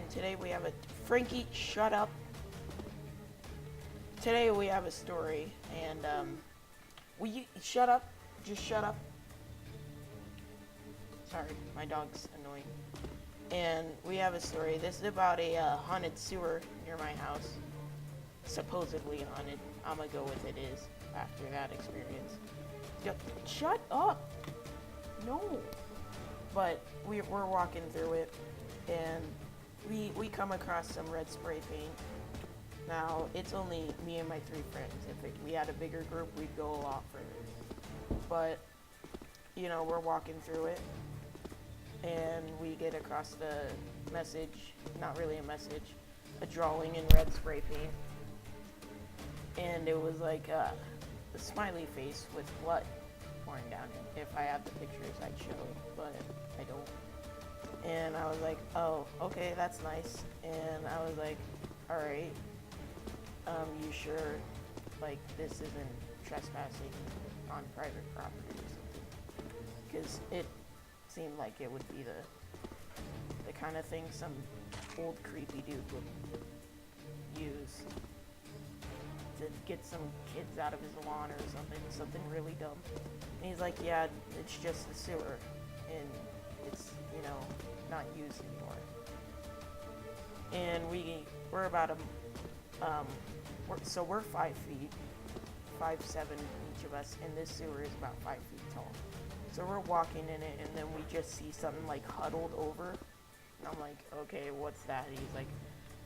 and today we have a Frankie. Shut up. Today we have a story, and will you shut up? Just shut up. Sorry, my dog's annoying. And we have a story. This is about a haunted sewer near my house. Supposedly haunted. I'm gonna go with it is after that experience. Yep. Shut up. No. But we're walking through it, and we come across some red spray paint. Now, it's only me and my 3 friends. If we had a bigger group, we'd go a lot further. But, we're walking through it, and we get across the message, not really a message, a drawing in red spray paint. And it was like a smiley face with blood pouring down it. If I had the pictures, I'd show it, but I don't. And I was like, oh, okay, that's nice. And I was like, alright, you sure, like, this isn't trespassing on private property or something? Because it seemed like it would be the kind of thing some old creepy dude would use to get some kids out of his lawn or something really dumb. And he's like, yeah, it's just the sewer, and it's, not used anymore. And we're about we're 5 feet, 5'7" each of us, and this sewer is about 5 feet tall. So we're walking in it, and then we just see something like huddled over, and I'm like, okay, what's that? And he's like,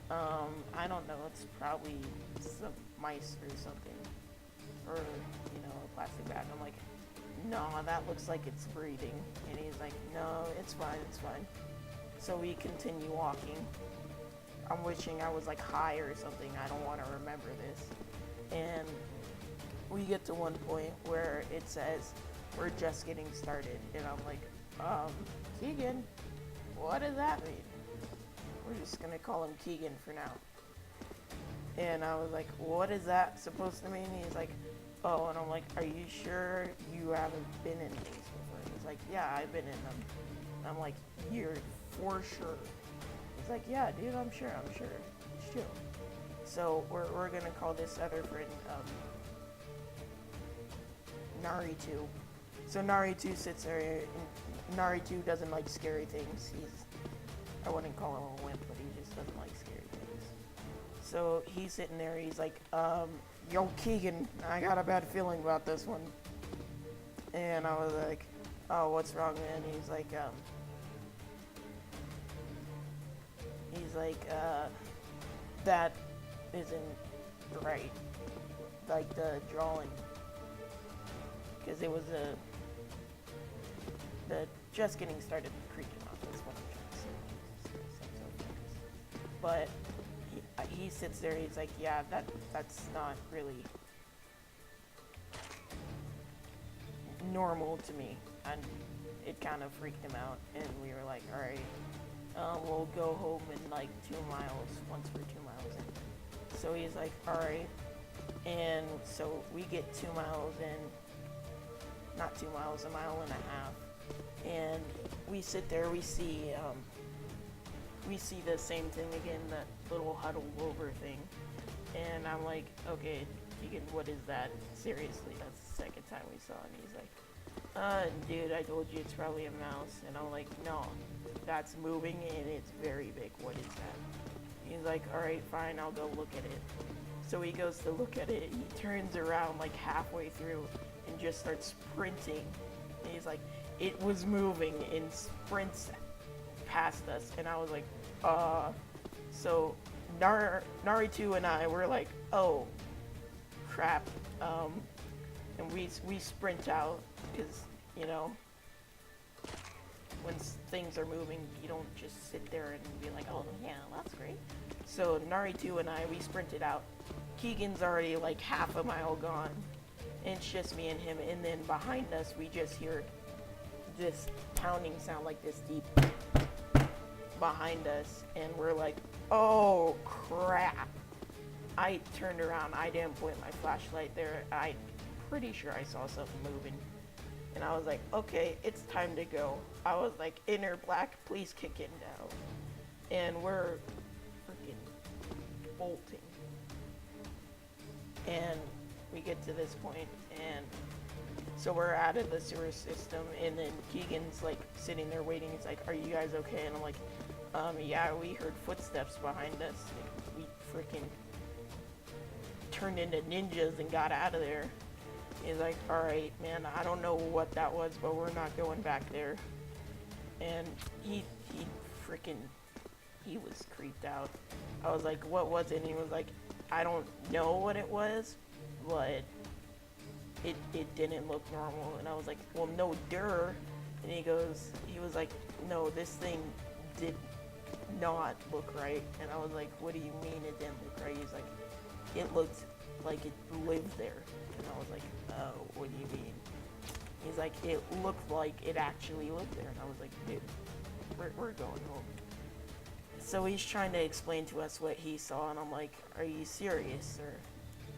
I don't know, it's probably some mice or something, or, a plastic bag. I'm like, no, that looks like it's breathing. And he's like, no, it's fine. So we continue walking. I'm wishing I was like high or something. I don't want to remember this. And we get to one point where it says, we're just getting started. And I'm like, Keegan, what does that mean? We're just going to call him Keegan for now. And I was like, what is that supposed to mean? He's like, oh, and I'm like, are you sure you haven't been in these before? He's like, yeah, I've been in them. And I'm like, you're for sure. He's like, yeah, dude, I'm sure. It's chill. So we're gonna call this other friend Nari2. So Nari2 sits there, and Nari2 doesn't like scary things. I wouldn't call him a wimp, but he just doesn't like scary things. So he's sitting there, he's like, yo, Keegan, I got a bad feeling about this one. And I was like, oh, what's wrong, man? He's like, that isn't right. Like the drawing. Because it was the just getting started creaking off. That's what I'm trying to say. But he sits there, he's like, yeah, that's not really normal to me. And it kind of freaked him out, and we were like, alright, we'll go home in like 2 miles, once we're 2 miles in. So he's like, alright, and so we get 2 miles in, not 2 miles, 1.5 miles, and we sit there, we see the same thing again, that little huddled over thing, and I'm like, okay, Keegan, what is that? Seriously, that's the second time we saw it. And he's like, dude, I told you it's probably a mouse. And I'm like, no, that's moving and it's very big. What is that? He's like, alright, fine, I'll go look at it. So he goes to look at it, he turns around like halfway through and just starts sprinting. And he's like, it was moving and sprints past us. And I was like, so Nari2 and I were like, oh, crap. And we sprint out because, when things are moving, you don't just sit there and be like, oh, yeah, that's great. So Nari2 and I, we sprinted out. Keegan's already like 1/2 mile gone. And it's just me and him. And then behind us, we just hear this pounding sound like this deep behind us. And we're like, oh, crap. I turned around. I didn't point my flashlight there. I'm pretty sure I saw something moving. And I was like, okay, it's time to go. I was like, Inner Black, please kick it down. and we're freaking bolting. And we get to this point, and so we're out of the sewer system, and then Keegan's like sitting there waiting. He's like, "Are you guys okay?" And I'm like, yeah, we heard footsteps behind us. We freaking turned into ninjas and got out of there." He's like, "Alright, man, I don't know what that was, but we're not going back there." And he freaking, he was creeped out. I was like, "What was it?" And he was like, "I don't know what it was, but it didn't look normal." And I was like, "Well, no, duh." And he was like, "No, this thing did not look right." And I was like, "What do you mean it didn't look right?" He's like, "It looked like it lived there." And I was like, "Oh, what do you mean?" He's like, "It looked like it actually lived there." And I was like, "Dude, we're going home." So he's trying to explain to us what he saw, and I'm like, "Are you serious, sir?"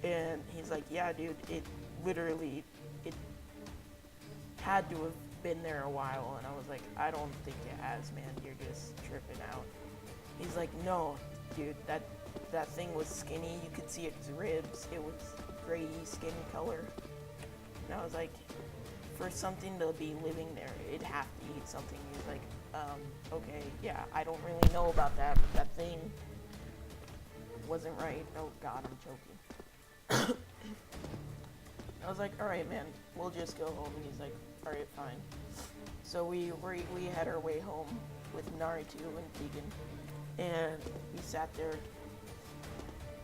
And he's like, "Yeah, dude, it literally, it had to have been there a while." And I was like, "I don't think it has, man. You're just tripping out." He's like, "No, dude, that thing was skinny. You could see its ribs. It was gray, skin color." And I was like, "For something to be living there, it'd have to eat something." He's like, "Okay, yeah, I don't really know about that, but that thing wasn't right." Oh God, I'm choking. I was like, "Alright, man, we'll just go home." And he's like, "Alright, fine." So we had our way home with Naruto and Keegan, and we sat there,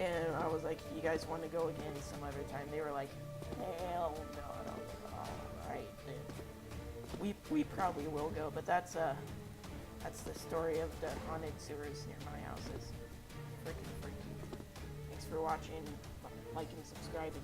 and I was like, "You guys want to go again some other time?" They were like, "Hell no." And I was like, "Alright, then. We probably will go," but that's the story of the haunted sewers near my house. It's freaking freaky. Thanks for watching. Like and subscribe, and